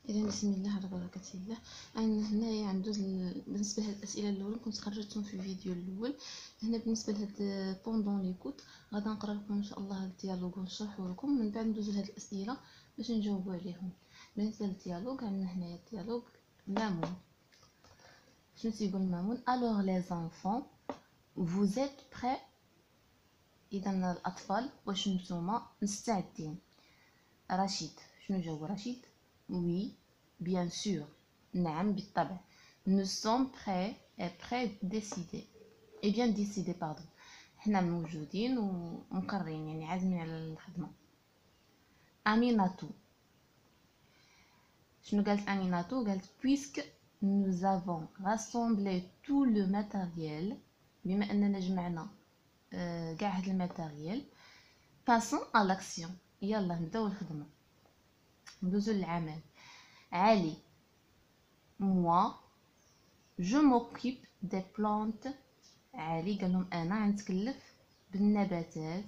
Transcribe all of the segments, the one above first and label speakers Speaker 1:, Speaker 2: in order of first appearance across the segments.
Speaker 1: إذا بسم الله على بركة الله. أنا هنايا ندوز بالنسبة لهاد الأسئلة الأولى كنت خرجتهم في الفيديو الأول. هنا بالنسبة لهاد بوندون ليكوت غادي نقرا لكم إن شاء الله هاد الديالوغ ونشرحو لكم، من بعد ندوزو لهاد الأسئلة باش نجاوبو عليهم. بالنسبة للديالوغ عندنا هنايا الديالوغ مامون. شنو تيقول مامون؟ alors les enfants vous êtes prêts؟ إذا الأطفال واش نتوما مستعدين؟ رشيد شنو جاوب رشيد؟ oui bien sûr، نعم بالطبع. nous sommes prêts et prêts décidés et bien décidés pardon، حنا موجودين ومقررين يعني عازمين على الخدمة. أميناتو شنو قالت أميناتو؟ قالت puisque nous avons rassemblé tout le matériel، بما أننا جمعنا كاع هاد الماتيريال، passons à l'action، يلا نبداو الخدمة ندوزو للعمل. علي moi je m'occupe des plantes، علي قال لهم انا غنتكلف بالنباتات.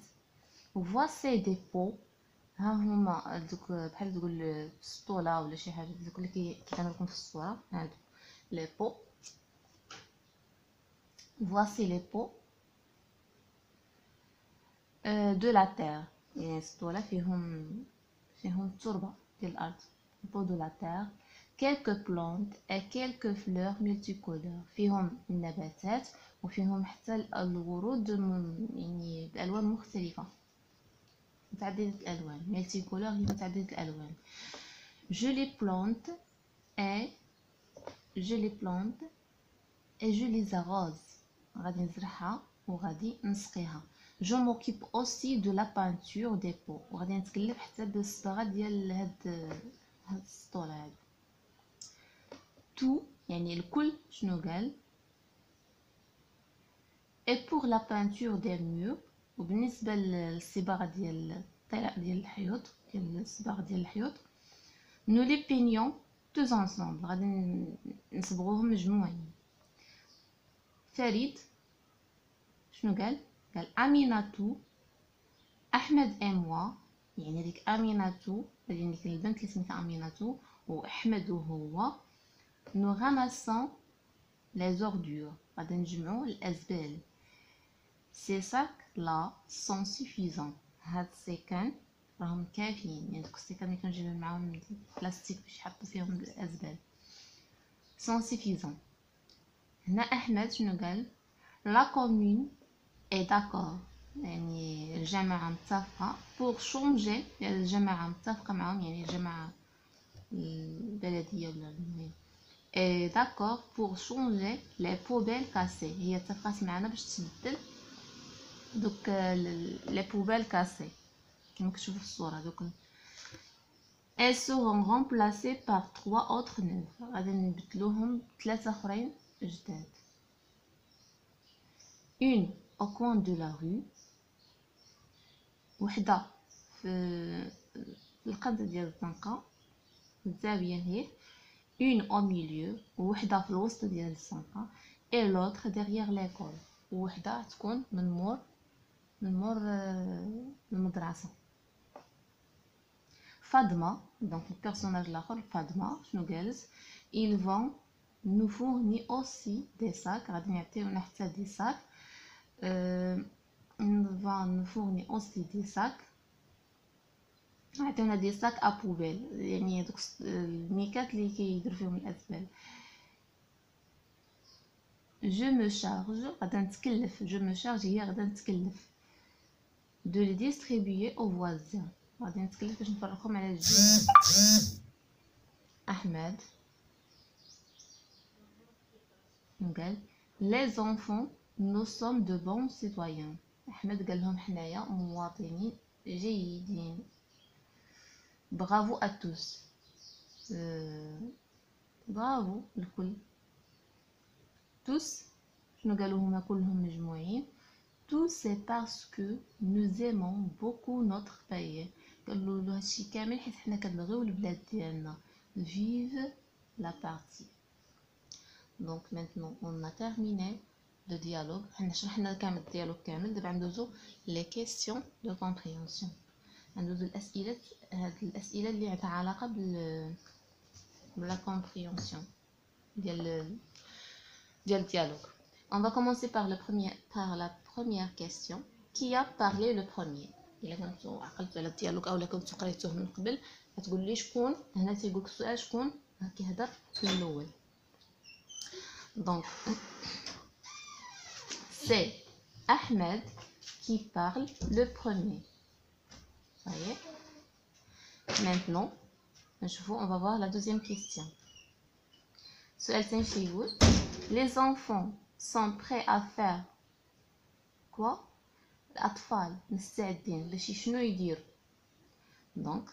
Speaker 1: voici des pots، ها هما دوك بحال تقول السطوله ولا شي حاجه دوك اللي كيبانوا لكم في الصوره، هادو لي بو. voici les pots de la terre، يعني السطوله فيهم التربه ديال الارض. pot de la terre، quelques plantes et quelques fleurs multicolores، فيهم النباتات وفيهم حتى الورود يعني بألوان مختلفة متعددة الألوان. multicolore هي متعددة الألوان. je les plante et je les arrose، غادي نزرعها وغادي نسقيها. je m'occupe aussi de la peinture des pots، وغادي نتكلف حتى بالصباغة ديال هاد السطوله هادي. tout يعني الكل شنو قال؟ et pour la peinture des murs، وبالنسبه للصباغه ديال الحيوط، ديال الصباغه ديال الحيوط nous les peignons tous ensemble، غادي نصبغوهم مجموعين. فريد شنو قال؟ قال أميناتو أحمد et moi، يعني ديك أميناتو هذه ديك البنت اللي سميتها أميناتو وأحمد وهو nous ramassons les ordures، غادي نجمعو الأزبال. ces sacs là sont suffisants، هاد السيكان راهم كافيين، يعني دوك السيكان اللي كنجيبو معاهم البلاستيك باش يحطوا فيهم الأزبال sont suffisants. هنا أحمد شنو قال؟ la commune est d'accord، يعني الجماعة متفقة pour changer، يعني الجماعة متفقة معاهم يعني الجماعة البلدية ولا المهم et d'accord pour changer les poubelles cassées، هي اتفقت معنا باش تبدل دوك لي بوبيل كاسي كما كتشوفوا في الصورة دوك. elles seront remplacées par 3 autres neuves، غادي نبدلوهم 3 اخرين جداد. une au coin de la rue، وحده في القد ديال الزنقة الزاوية هي. une au milieu، وحده في الوسط ديال الزنقة. et l'autre derrière l'école، وحده تكون من مور المدرسة. فاطمة دونك البيرسوناج الاخر فاطمة شنو قالت؟ ils vont nous fournir aussi des sacs، غادي يعطيونا حتى دي sacs. ils vont nous fournir aussi des sacs، عطيونا دي sacs à poubelle، يعني دوك الميكات اللي كيديروا فيهم الازبال. je me charge، غادا نتكلف je me charge هي غادا نتكلف de les distribuer aux voisins، غادي نتكلف باش نفرقهم على الجيران. احمد قال les enfants nous sommes de bons citoyens، احمد قال لهم حنايا مواطنين جيدين. bravo à tous، برافو الكل. tous شنو قالوا هما كلهم مجموعين؟ tout c'est parce que nous aimons beaucoup notre pays، قالوا له هادشي كامل حيت حنا كنبغيو البلاد ديالنا. vive la partie. donc maintenant on a terminé le dialogue، حنا شرحنا كامل الديالوغ كامل. دابا ندوزو les questions de compréhension، ندوزو الاسئله، هاد الاسئله اللي عندها علاقه la compréhension ديال dialogue. On va commencer par la première question. Qui a parlé le premier? إلا كنتو عقلتوا على الديالوج أو كنتو قريتوه من قبل غتقول لي شكون. هنا تيقولك السؤال شكون كيهضر في الأول. Donc c'est Ahmed qui parle le premier. Ça y est. Maintenant, on va voir la deuxième question. Les enfants sont prêts à faire quoi? الأطفال مستعدين باش شنو يديروا؟ Donc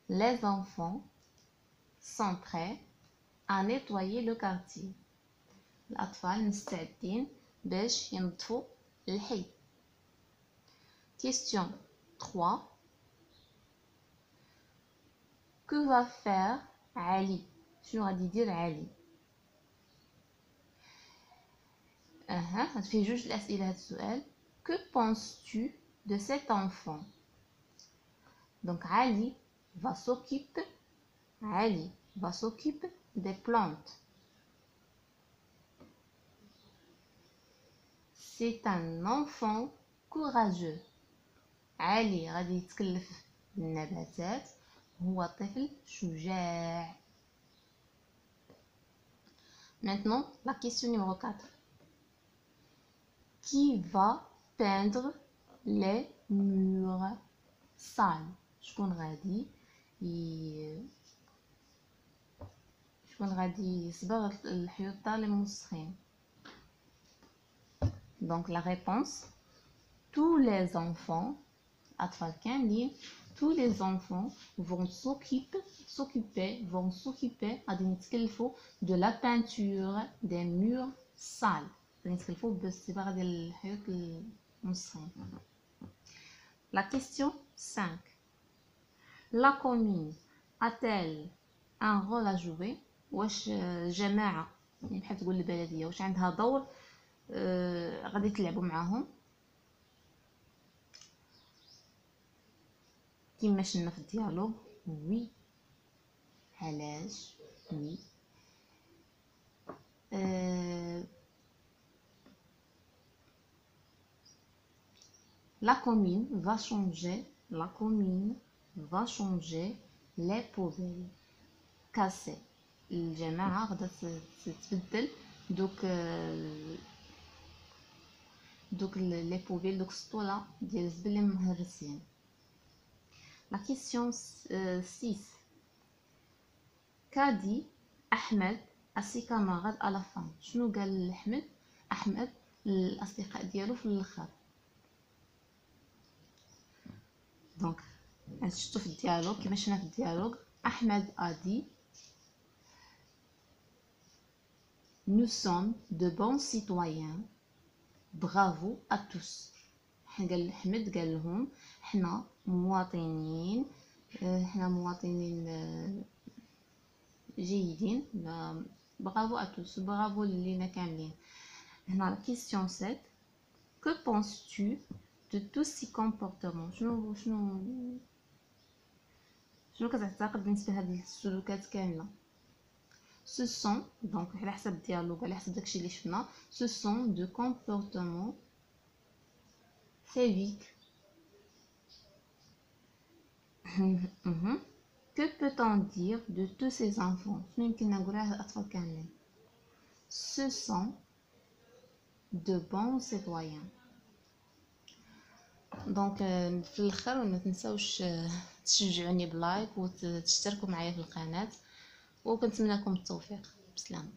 Speaker 1: les enfants sont prêts à nettoyer le quartier. الأطفال مستعدين باش ينظفوا الحي. Question 3. Que va faire Ali? شنو غادي يدير علي؟ فيه جوج الأسئلة هاد السؤال. Que penses-tu de cet enfant? Donc Ali va s'occuper des plantes. C'est un enfant courageux. علي غادي يتكلف بالنباتات. هو طفل شجاع. Maintenant, la question numéro 4. Qui va peindre les murs sales? شكون غادي يصبغ الحيوط اللي موسخين؟ Donc la réponse, tous les enfants, أطفال كاملين, tous les enfants vont s'occuper غادي يتكلفوا de la peinture des murs sales. غادي يتكلفوا بالصباغة ديال الحيوط الموسخين. La question 5. La commune a-t-elle un rôle à jouer? واش جماعة يعني بحال تقول البلدية واش عندها دور غادي تلعبوا معاهم كيما شفنا في الديالوج؟ وي. علاش؟ وي. La commune va changer les poubelles cassées. الجماعة غادا تتبدل دوك لي بوبيل دوك السطولة ديال الزبل اللي مهرسين. La question 6. Qu'a dit Ahmed à ses camarades à la fin? شنو قال أحمد للأصدقاء ديالو في الآخر؟ دونك شفتو في الديالوج كيما شفنا في الديالوج. أحمد a dit Nous sommes de bons citoyens. Bravo à tous. أحمد قال لهم حنا مواطنين جيدين. برافو à tous. برافو لينا كاملين. هنا la question 7. Que penses-tu de tous ces comportements? شنو كتعتقد بالنسبة لهذه السلوكات كاملة؟ Ce sont, donc على حسب الديالوج على حسب داكشي اللي شفنا, ce sont de comportements civiques. Que peut-on dire de tous ces enfants? شنو يمكن نقول على الأطفال كاملين؟ Ce sont de bons citoyens. دونك في الاخر ما تنساوش تشجعوني بلايك وتشتركوا معايا في القناة وكنتمنى لكم التوفيق. بسلامة.